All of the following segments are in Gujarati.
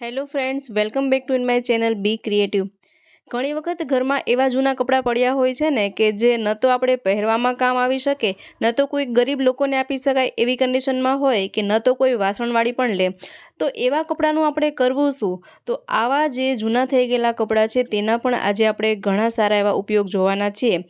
Hello friends, welcome back to in my channel be creative. ઘણી વખત ઘરમાં એવા જૂના કપડાં પડ્યા હોય છે ને કે જે ન તો આપણે પહેરવામાં કામ આવી શકે, ન તો કોઈ ગરીબ લોકોને આપી શકાય એવી કન્ડિશનમાં હોય કે ન તો કોઈ વાસણવાળી પણ લે. તો એવા કપડાંનું આપણે કરવું શું? તો આવા જે જૂના થઈ ગયેલા કપડાં છે તેના પણ આજે આપણે ઘણા સારા એવા ઉપયોગ જોવાના છીએ.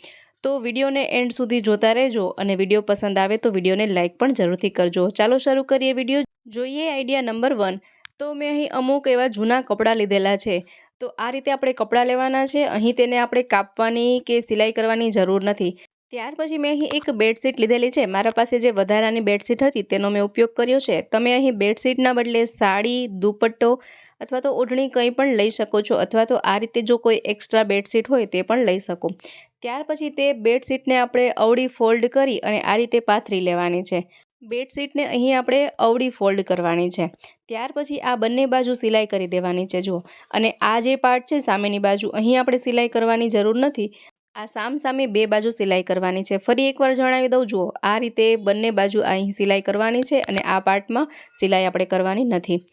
તો વિડીયોને એન્ડ સુધી જોતા રહેજો અને વિડીયો પસંદ આવે તો વિડીયોને લાઇક પણ જરૂરથી કરજો. ચાલો શરૂ કરીએ વિડીયો. જોઈએ આઈડિયા નંબર 1. તો મેં અહીં અમુક એવા જૂના કપડાં લીધેલા છે. તો આ રીતે આપણે કપડાં લેવાના છે. અહીં તેને આપણે કાપવાની કે સિલાઈ કરવાની જરૂર નથી. ત્યાર પછી મેં અહીં એક બેડશીટ લીધેલી છે. મારા પાસે જે વધારાની બેડશીટ હતી તેનો મેં ઉપયોગ કર્યો છે. તમે અહીં બેડશીટના બદલે સાડી, દુપટ્ટો અથવા તો ઓઢણી કંઈ પણ લઈ શકો છો, અથવા તો આ રીતે જો કોઈ એક્સ્ટ્રા બેડશીટ હોય તે પણ લઈ શકો. ત્યાર પછી તે બેડશીટને આપણે અવળી ફોલ્ડ કરી અને આ રીતે પાથરી લેવાની છે. બેડશીટને અહીં આપણે અવળી ફોલ્ડ કરવાની છે. ત્યાર પછી આ બંને બાજુ સિલાઈ કરી દેવાની છે જુઓ. અને આ જે પાર્ટ છે સામેની બાજુ, અહીં આપણે સિલાઈ કરવાની જરૂર નથી. આ સામે બે બાજુ સિલાઈ કરવાની છે. ફરી એકવાર જણાવી દઉં, જુઓ આ રીતે બંને બાજુ અહીં સિલાઈ કરવાની છે અને આ પાર્ટમાં સિલાઈ આપણે કરવાની નથી.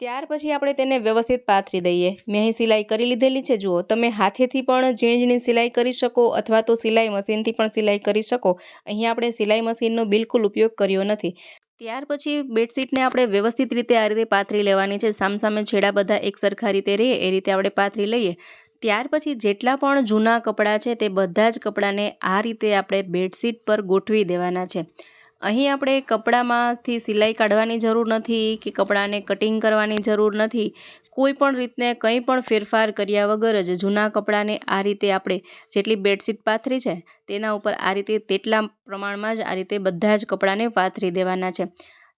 ત્યાર પછી આપણે તેને વ્યવસ્થિત પાથરી દઈએ. મેં અહીં સિલાઈ કરી લીધેલી છે જુઓ. તમે હાથેથી પણ ઝીણી ઝીણી સિલાઈ કરી શકો અથવા તો સિલાઈ મશીનથી પણ સિલાઈ કરી શકો. અહીં આપણે સિલાઈ મશીનનો બિલકુલ ઉપયોગ કર્યો નથી. ત્યાર પછી બેડશીટને આપણે વ્યવસ્થિત રીતે આ રીતે પાથરી લેવાની છે. સામસામે છેડા બધા એક સરખા રીતે રહે એ રીતે આપણે પાથરી લઈએ. ત્યાર પછી જેટલા પણ જૂના કપડાં છે તે બધા જ કપડાંને આ રીતે આપણે બેડશીટ પર ગોઠવી દેવાના છે. અહીં આપણે કપડામાંથી સિલાઈ કાઢવાની જરૂર નથી કે કપડાને કટિંગ કરવાની જરૂર નથી. કોઈ પણ રીતને કંઈ પણ ફેરફાર કર્યા વગર જ જૂના કપડાને આ રીતે આપણે જેટલી બેડશીટ પાથરી છે તેના ઉપર આ રીતે તેટલા પ્રમાણમાં જ આ રીતે બધા જ કપડાને પાથરી દેવાના છે.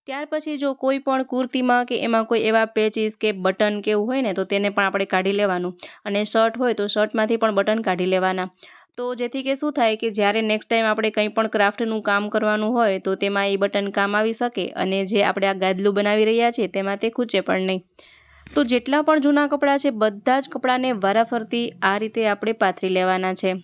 ત્યાર પછી જો કોઈ પણ કુર્તીમાં કે એમાં કોઈ એવા પેચીસ કે બટન કે એવું હોય ને તો તેને પણ આપણે કાઢી લેવાનું. અને શર્ટ હોય તો શર્ટમાંથી પણ બટન કાઢી લેવાના. તો જેથી કે શું થાય કે જ્યારે નેક્સ્ટ ટાઈમ આપણે કંઈ પણ ક્રાફ્ટનું કામ કરવાનું હોય તો તેમાં એ બટન કામ આવી શકે અને જે આપણે આ ગાદલું બનાવી રહ્યા છીએ તેમાં તે ખૂંચે પણ નહીં. તો જેટલા પણ જૂના કપડાં છે બધા જ કપડાને વારાફરતી આ રીતે આપણે પાથરી લેવાના છે.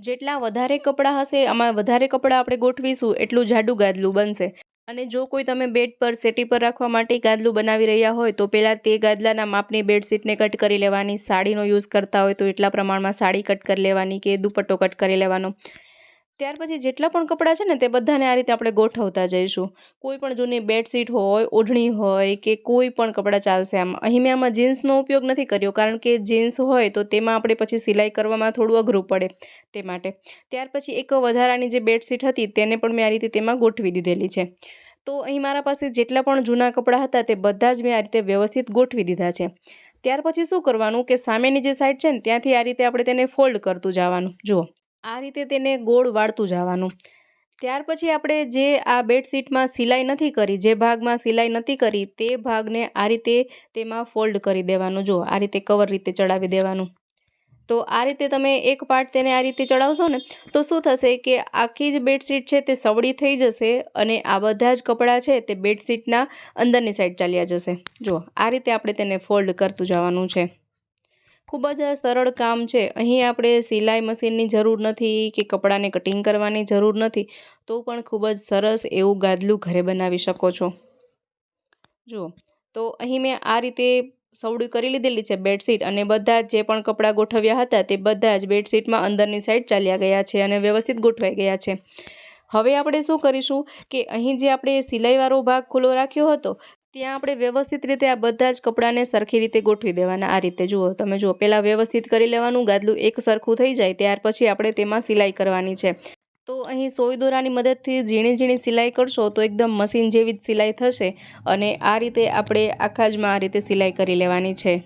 જેટલા વધારે કપડાં હશે, આમાં વધારે કપડાં આપણે ગોઠવીશું એટલું જાડું ગાદલું બનશે. અને જો કોઈ તમે બેડ પર સેટી પર રાખવા માટે ગાદલું બનાવી રહ્યા હોય તો પહેલાં તે ગાદલાના માપની બેડશીટને કટ કરી લેવાની. સાડીનો યુઝ કરતા હોય તો એટલા પ્રમાણમાં સાડી કટ કરી લેવાની કે દુપટ્ટો કટ કરી લેવાનો. ત્યાર પછી જેટલા પણ કપડાં છે ને તે બધાને આ રીતે આપણે ગોઠવતા જઈશું. કોઈ પણ જૂની બેડશીટ હોય, ઓઢણી હોય કે કોઈ પણ કપડાં ચાલશે આમાં. અહીં મેં આમાં જીન્સનો ઉપયોગ નથી કર્યો કારણ કે જીન્સ હોય તો તેમાં આપણે પછી સિલાઈ કરવામાં થોડું અઘરું પડે તે માટે. ત્યાર પછી એક વધારાની જે બેડશીટ હતી તેને પણ મેં આ રીતે તેમાં ગોઠવી દીધેલી છે. તો અહીં મારા પાસે જેટલા પણ જૂના કપડાં હતા તે બધા જ મેં આ રીતે વ્યવસ્થિત ગોઠવી દીધા છે. ત્યાર પછી શું કરવાનું કે સામેની જે સાઈડ છે ને ત્યાંથી આ રીતે આપણે તેને ફોલ્ડ કરતું જવાનું. જુઓ આ રીતે તેને ગોળ વાળતું જવાનું. ત્યાર પછી આપણે જે આ બેડશીટમાં સિલાઈ નથી કરી, જે ભાગમાં સિલાઈ નથી કરી તે ભાગને આ રીતે તેમાં ફોલ્ડ કરી દેવાનું. જુઓ આ રીતે કવર રીતે ચડાવી દેવાનું. તો આ રીતે તમે એક પાર્ટ તેને આ રીતે ચડાવશો ને તો શું થશે કે આખી જ બેડશીટ છે તે સવળી થઈ જશે અને આ બધા જ કપડાં છે તે બેડશીટના અંદરની સાઈડ ચાલ્યા જશે. જુઓ આ રીતે આપણે તેને ફોલ્ડ કરતું જવાનું છે. ખૂબ જ સરળ કામ છે. અહીં આપણે સિલાઈ મશીનની જરૂર નથી કે કપડાને કટિંગ કરવાની જરૂર નથી. તો પણ ખૂબ જ સરસ એવું ગાદલું ઘરે બનાવી શકો છો. જુઓ તો અહીં મેં આ રીતે સવડી કરી લીધેલી છે બેડશીટ અને બધા જે પણ કપડાં ગોઠવ્યા હતા તે બધા જ બેડશીટમાં અંદરની સાઈડ ચાલ્યા ગયા છે અને વ્યવસ્થિત ગોઠવાઈ ગયા છે. હવે આપણે શું કરીશું કે અહીં જે આપણે સિલાઈવાળો ભાગ ખુલ્લો રાખ્યો હતો ત્યાં આપણે વ્યવસ્થિત રીતે આ બધા જ કપડાને સરખી રીતે ગોઠવી દેવાના. આ રીતે જુઓ તમે જુઓ, પહેલાં વ્યવસ્થિત કરી લેવાનું. ગાદલું એક સરખું થઈ જાય ત્યાર પછી આપણે તેમાં સિલાઈ કરવાની છે. તો અહીં સોય દોરાની મદદથી ઝીણી ઝીણી સિલાઈ કરશો તો એકદમ મશીન જેવી જ સિલાઈ થશે અને આ રીતે આપણે આખા જમાં આ રીતે સિલાઈ કરી લેવાની છે.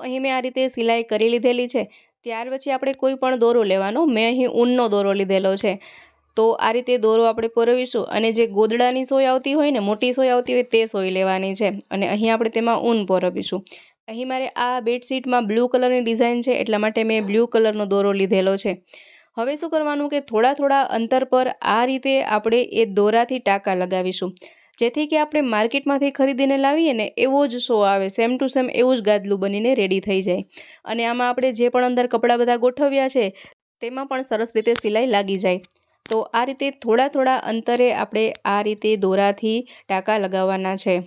અહીં મેં આ રીતે સિલાઈ કરી લીધેલી છે. ત્યાર પછી આપણે કોઈ પણ દોરો લેવાનો. મેં અહીં ઊનનો દોરો લીધેલો છે. તો આ રીતે દોરો આપણે પરોવીશું અને જે ગોદડાની સોય આવતી હોય ને, મોટી સોય આવતી હોય તે સોય લેવાની છે અને અહીં આપણે તેમાં ઊન પરોવીશું. અહીં મારે આ બેડશીટમાં બ્લુ કલરની ડિઝાઇન છે એટલા માટે મેં બ્લુ કલરનો દોરો લીધેલો છે. હવે શું કરવાનું કે થોડા થોડા અંતર પર આ રીતે આપણે એ દોરાથી ટાંકા લગાવીશું, જેથી કે આપણે માર્કેટમાંથી ખરીદીને લાવીએ ને એવો જ શો આવે, સેમ ટુ સેમ એવું જ ગાદલું બનીને રેડી થઈ જાય. અને આમાં આપણે જે પણ અંદર કપડાં બધા ગોઠવ્યા છે તેમાં પણ સરસ રીતે સિલાઈ લાગી જાય. તો આ રીતે થોડા થોડા અંતરે આપણે આ રીતે દોરાથી ટાંકા લગાવવાના છે.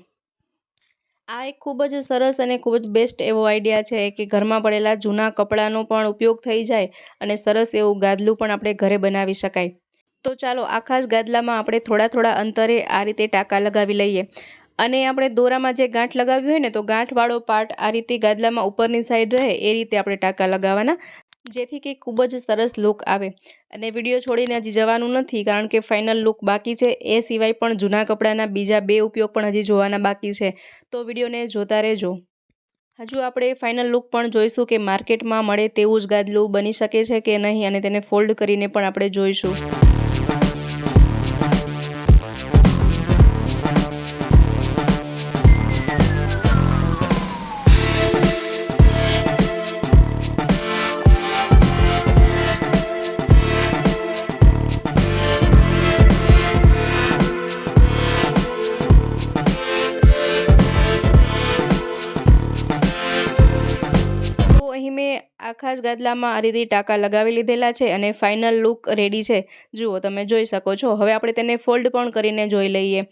આ એક ખૂબ જ સરસ અને ખૂબ જ બેસ્ટ એવો આઈડિયા છે કે ઘરમાં પડેલા જૂના કપડાંનો પણ ઉપયોગ થઈ જાય અને સરસ એવું ગાદલું પણ આપણે ઘરે બનાવી શકાય. તો ચાલો આખા જ ગાદલામાં આપણે થોડા થોડા અંતરે આ રીતે ટાંકા લગાવી લઈએ. અને આપણે દોરામાં જે ગાંઠ લગાવ્યું હોય ને તો ગાંઠવાળો પાર્ટ આ રીતે ગાદલામાં ઉપરની સાઈડ રહે એ રીતે આપણે ટાંકા લગાવવાના, જેથી કે ખૂબ જ સરસ લુક આવે. અને વિડીયો છોડીને હજી જવાનું નથી, કારણ કે ફાઇનલ લુક બાકી છે. એ સિવાય પણ જૂના કપડાના બીજા 2 ઉપયોગ પણ હજી જોવાના બાકી છે, તો વિડીયોને જોતા રહેજો. હજુ આપણે ફાઇનલ લુક પણ જોઈશું કે માર્કેટમાં મળે તેવું જ ગાદલું બની શકે છે કે નહીં, અને તેને ફોલ્ડ કરીને પણ આપણે જોઈશું. અહીં મેં આખા જ ગાદલામાં આ રીતે ટાંકા લગાવી લીધેલા છે અને ફાઇનલ લુક રેડી છે. જુઓ, તમે જોઈ શકો છો. હવે આપણે તેને ફોલ્ડ પણ કરીને જોઈ લઈએ.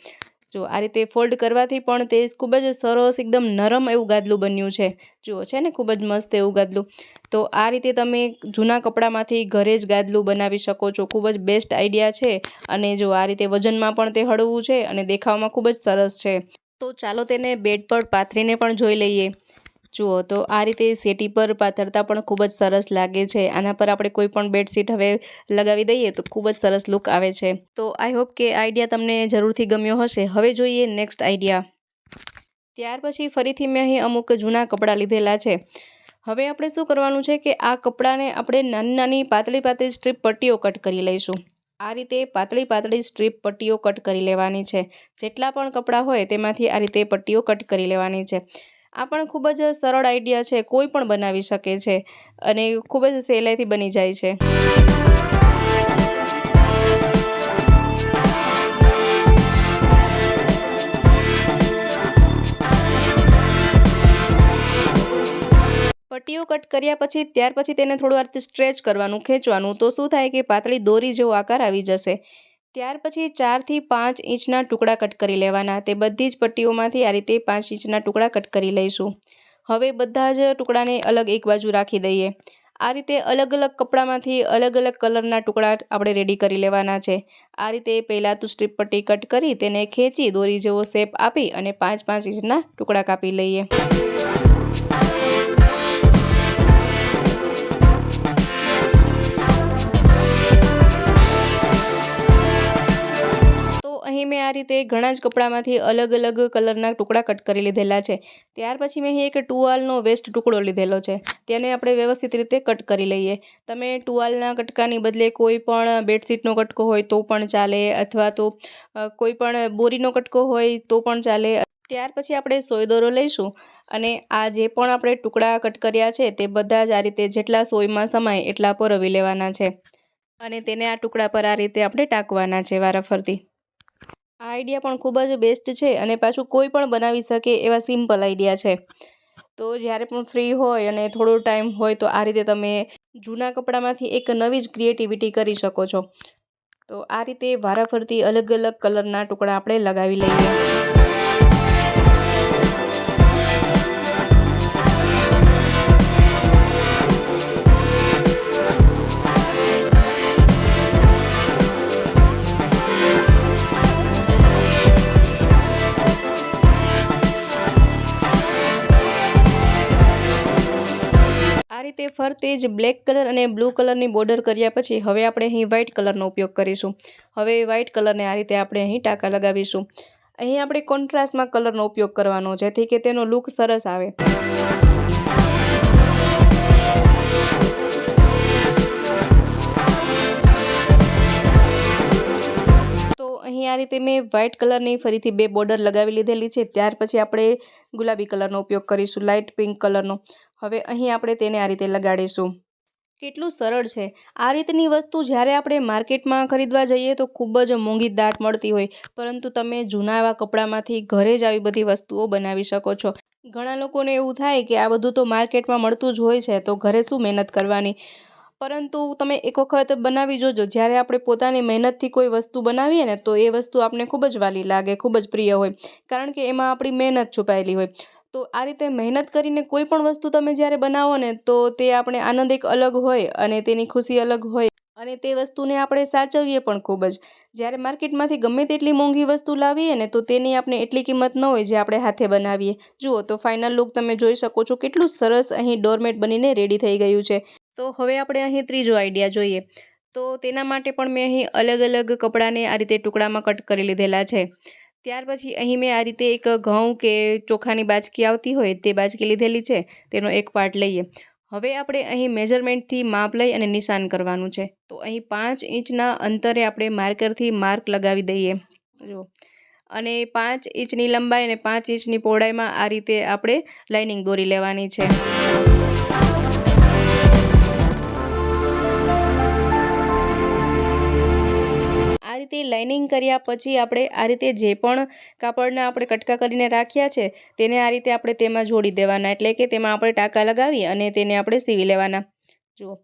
જો આ રીતે ફોલ્ડ કરવાથી પણ તે ખૂબ જ સરસ એકદમ નરમ એવું ગાદલું બન્યું છે. જુઓ, છે ને ખૂબ જ મસ્ત એવું ગાદલું. તો આ રીતે તમે જૂના કપડામાંથી ઘરે જ ગાદલું બનાવી શકો છો. ખૂબ જ બેસ્ટ આઈડિયા છે. અને જો આ રીતે વજનમાં પણ તે હળવું છે અને દેખાવમાં ખૂબ જ સરસ છે. તો ચાલો તેને બેડ પર પાથરીને પણ જોઈ લઈએ. જુઓ, તો આ રીતે સેટી પર પાથરતા પણ ખૂબ જ સરસ લાગે છે. આના પર આપણે કોઈ પણ બેડશીટ હવે લગાવી દઈએ તો ખૂબ જ સરસ લુક આવે છે. તો આઈ હોપ કે આઈડિયા તમને જરૂરથી ગમ્યો હશે. હવે જોઈએ નેક્સ્ટ આઈડિયા. ત્યાર પછી ફરીથી મેં અહીં અમુક જૂના કપડાં લીધેલા છે. હવે આપણે શું કરવાનું છે કે આ કપડાને આપણે નાની નાની પાતળી પાતળી સ્ટ્રીપ પટ્ટીઓ કટ કરી લઈશું. આ રીતે પાતળી પાતળી સ્ટ્રીપ પટ્ટીઓ કટ કરી લેવાની છે. જેટલા પણ કપડાં હોય તેમાંથી આ રીતે પટ્ટીઓ કટ કરી લેવાની છે. આ પણ ખૂબ જ સરળ આઈડિયા છે. કોઈ પણ બનાવી શકે છે અને ખૂબ જ સહેલાઈથી બની જાય છે. પટ્ટીઓ કટ કર્યા પછી ત્યાર પછી તેને થોડું આ રીતે સ્ટ્રેચ કરવાનું, ખેંચવાનું. તો શું થાય કે પાતળી દોરી જેવો આકાર આવી જશે. ત્યાર પછી 4 થી 5 ઇંચના ટુકડા કટ કરી લેવાના. તે બધી જ પટ્ટીઓમાંથી આ રીતે 5 ઇંચના ટુકડા કટ કરી લઈશું. હવે બધા જ ટુકડાને અલગ એક બાજુ રાખી દઈએ. આ રીતે અલગ અલગ કપડામાંથી અલગ અલગ કલરના ટુકડા આપણે રેડી કરી લેવાના છે. આ રીતે પહેલાં તો સ્ટ્રીપ પટ્ટી કટ કરી તેને ખેંચી દોરી જેવો શેપ આપી અને 5-5 ઇંચના ટુકડા કાપી લઈએ. અહીં મેં આ રીતે ઘણા જ કપડામાંથી અલગ અલગ કલરના ટુકડા કટ કરી લીધેલા છે. ત્યાર પછી મેં અહીં એક ટુવાલનો વેસ્ટ ટુકડો લીધેલો છે. તેને આપણે વ્યવસ્થિત રીતે કટ કરી લઈએ. તમે ટુવાલના કટકાની બદલે કોઈ પણ બેડશીટનો કટકો હોય તો પણ ચાલે, અથવા તો કોઈ પણ બોરીનો કટકો હોય તો પણ ચાલે. ત્યાર પછી આપણે સોય દોરો લઈશું અને આ જે પણ આપણે ટુકડા કટ કર્યા છે તે બધા જ આ રીતે જેટલા સોયમાં સમાય એટલા પરોવી લેવાના છે અને તેને આ ટુકડા પર આ રીતે આપણે ટાંકવાના છે વારાફરતી. આ આઈડિયા પણ ખૂબ જ બેસ્ટ છે અને પાછું કોઈ પણ બનાવી શકે એવા સિમ્પલ આઈડિયા છે. તો જ્યારે પણ ફ્રી હોય અને થોડો ટાઈમ હોય તો આ રીતે તમે જૂના કપડામાંથી એક નવી જ ક્રિએટિવિટી કરી શકો છો. તો આ રીતે વારાફરતી અલગ અલગ કલરના ટુકડા આપણે લગાવી લઈએ. ફરતે જ બ્લેક કલર અને બ્લુ કલરની બોર્ડર કર્યા પછી હવે આપણે અહીં વ્હાઇટ કલરનો ઉપયોગ કરીશું. હવે વ્હાઇટ કલરને આ રીતે આપણે અહીં ટાંકા લગાવીશું. અહીં આપણે કોન્ટ્રાસ્ટમાં કલરનો ઉપયોગ કરવાનો, જેથી કે તેનો લુક સરસ આવે. તો અહીં આ રીતે મેં વ્હાઇટ કલરની ફરીથી 2 બોર્ડર લગાવી લીધેલી છે. ત્યાર પછી આપણે ગુલાબી કલરનો ઉપયોગ કરીશું, લાઇટ પિંક કલરનો. હવે અહીં આપણે તેને આ રીતે લગાડીશું. કેટલું સરળ છે. આ રીતની વસ્તુ જ્યારે આપણે માર્કેટમાં ખરીદવા જઈએ તો ખૂબ જ મોંઘી દાટ મળતી હોય, પરંતુ તમે જૂના એવા કપડામાંથી ઘરે જ આવી બધી વસ્તુઓ બનાવી શકો છો. ઘણા લોકોને એવું થાય કે આ બધું તો માર્કેટમાં મળતું જ હોય છે, તો ઘરે શું મહેનત કરવાની. પરંતુ તમે એક વખત બનાવી જોજો. જ્યારે આપણે પોતાની મહેનતથી કોઈ વસ્તુ બનાવીએ ને તો એ વસ્તુ આપણને ખૂબ જ વાલી લાગે, ખૂબ જ પ્રિય હોય, કારણ કે એમાં આપણી મહેનત છુપાયેલી હોય. તો આ રીતે મહેનત કરીને કોઈ પણ વસ્તુ તમે જ્યારે બનાવો ને તો તે આપણે આનંદ એક અલગ હોય અને તેની ખુશી અલગ હોય અને તે વસ્તુને આપણે સાચવીએ પણ ખૂબ જ. જ્યારે માર્કેટમાંથી ગમે તેટલી મોંઘી વસ્તુ લાવીએ ને તો તેની આપણે એટલી કિંમત ન હોય જે આપણે હાથે બનાવીએ. જુઓ તો ફાઇનલ લુક તમે જોઈ શકો છો, કેટલું સરસ અહીં ડોરમેટ બનીને રેડી થઈ ગયું છે. તો હવે આપણે અહીં ત્રીજો આઈડિયા જોઈએ. તો તેના માટે પણ મેં અહીં અલગ અલગ કપડાને આ રીતે ટુકડામાં કટ કરી લીધેલા છે. ત્યાર પછી અહીં મેં આ રીતે એક ઘઉં કે ચોખાની બાચકી આવતી હોય તે બાચકી લીધેલી છે. તેનો એક પાર્ટ લઈએ. હવે આપણે અહીં મેઝરમેન્ટથી માપ લઈ અને નિશાન કરવાનું છે. તો અહીં 5 ઇંચના અંતરે આપણે માર્કરથી માર્ક લગાવી દઈએ. જુઓ, અને 5 ઇંચની લંબાઈ અને 5 ઇંચની પહોળાઈમાં આ રીતે આપણે લાઇનિંગ દોરી લેવાની છે. આ રીતે લાઇનિંગ કર્યા પછી આપણે આ રીતે જે પણ કાપડના આપણે કટકા કરીને રાખ્યા છે તેને આ રીતે આપણે તેમાં જોડી દેવાના, એટલે કે તેમાં આપણે ટાંકા લગાવી અને તેને આપણે સીવી લેવાના. જુઓ,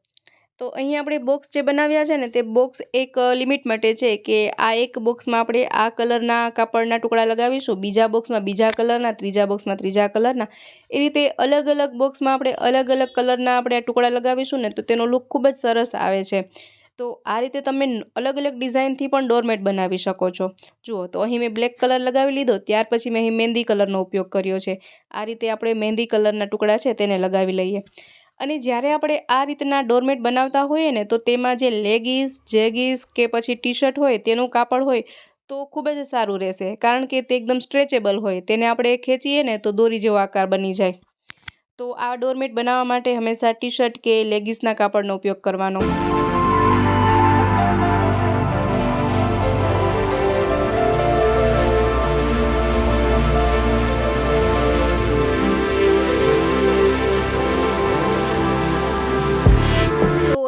તો અહીં આપણે બોક્સ જે બનાવ્યા છે ને તે બોક્સ એક લિમિટ માટે છે કે આ એક બોક્સમાં આપણે આ કલરના કાપડના ટુકડા લગાવીશું, બીજા બોક્સમાં બીજા કલરના, ત્રીજા બોક્સમાં ત્રીજા કલરના. એ રીતે અલગ અલગ બોક્સમાં આપણે અલગ અલગ કલરના આપણે ટુકડા લગાવીશું ને તો તેનો લુક ખૂબ જ સરસ આવે છે. તો આ રીતે તમે અલગ અલગ ડિઝાઇનથી પણ ડોરમેટ બનાવી શકો છો. જુઓ, તો અહીં મેં બ્લેક કલર લગાવી લીધો. ત્યાર પછી મેં અહીં મહેંદી કલરનો ઉપયોગ કર્યો છે. આ રીતે આપણે મહેંદી કલરના ટુકડા છે તેને લગાવી લઈએ. અને જ્યારે આપણે આ રીતના ડોરમેટ બનાવતા હોઈએ ને તો તેમાં જે લેગીસ, જેગીસ કે પછી ટી શર્ટ હોય તેનું કાપડ હોય તો ખૂબ જ સારું રહેશે, કારણ કે તે એકદમ સ્ટ્રેચેબલ હોય. તેને આપણે ખેંચીએ ને તો દોરી જેવો આકાર બની જાય. તો આ ડોરમેટ બનાવવા માટે હંમેશા ટી શર્ટ કે લેગીસના કાપડનો ઉપયોગ કરવાનો.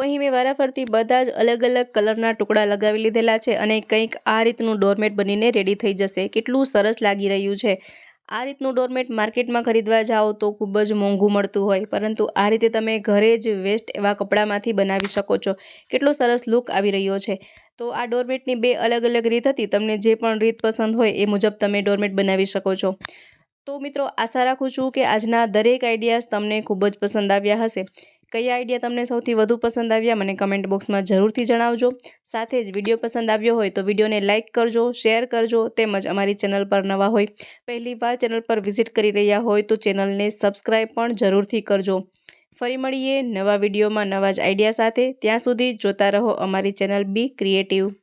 અહીં મેં વારાફરતી બધા જ અલગ અલગ કલરના ટુકડા લગાવી લીધેલા છે અને કંઈક આ રીતનું ડોરમેટ બનીને રેડી થઈ જશે. કેટલું સરસ લાગી રહ્યું છે. આ રીતનું ડોરમેટ માર્કેટમાં ખરીદવા જાઓ તો ખૂબ જ મોંઘું મળતું હોય, પરંતુ આ રીતે તમે ઘરે જ વેસ્ટ એવા કપડામાંથી બનાવી શકો છો. કેટલો સરસ લુક આવી રહ્યો છે. તો આ ડોરમેટની 2 અલગ અલગ રીત હતી. તમને જે પણ રીત પસંદ હોય એ મુજબ તમે ડોરમેટ બનાવી શકો છો. તો મિત્રો, આશા રાખું છું કે આજના દરેક આઈડિયાઝ તમને ખૂબ જ પસંદ આવ્યા હશે. કયા આઈડિયા તમને સૌથી વધુ પસંદ આવ્યા મને કમેન્ટ બોક્સમાં જરૂરથી જણાવજો. સાથે જ વિડીયો પસંદ આવ્યો હોય તો વિડીયોને લાઇક કરજો, શેર કરજો, તેમજ અમારી ચેનલ પર નવા હોય, પહેલી વાર ચેનલ પર વિઝિટ કરી રહ્યા હોય તો ચેનલને સબસ્ક્રાઈબ પણ જરૂરથી કરજો. ફરી મળીએ નવા વિડીયોમાં નવા જ આઈડિયા સાથે. ત્યાં સુધી જોતા રહો અમારી ચેનલ બી ક્રિએટિવ.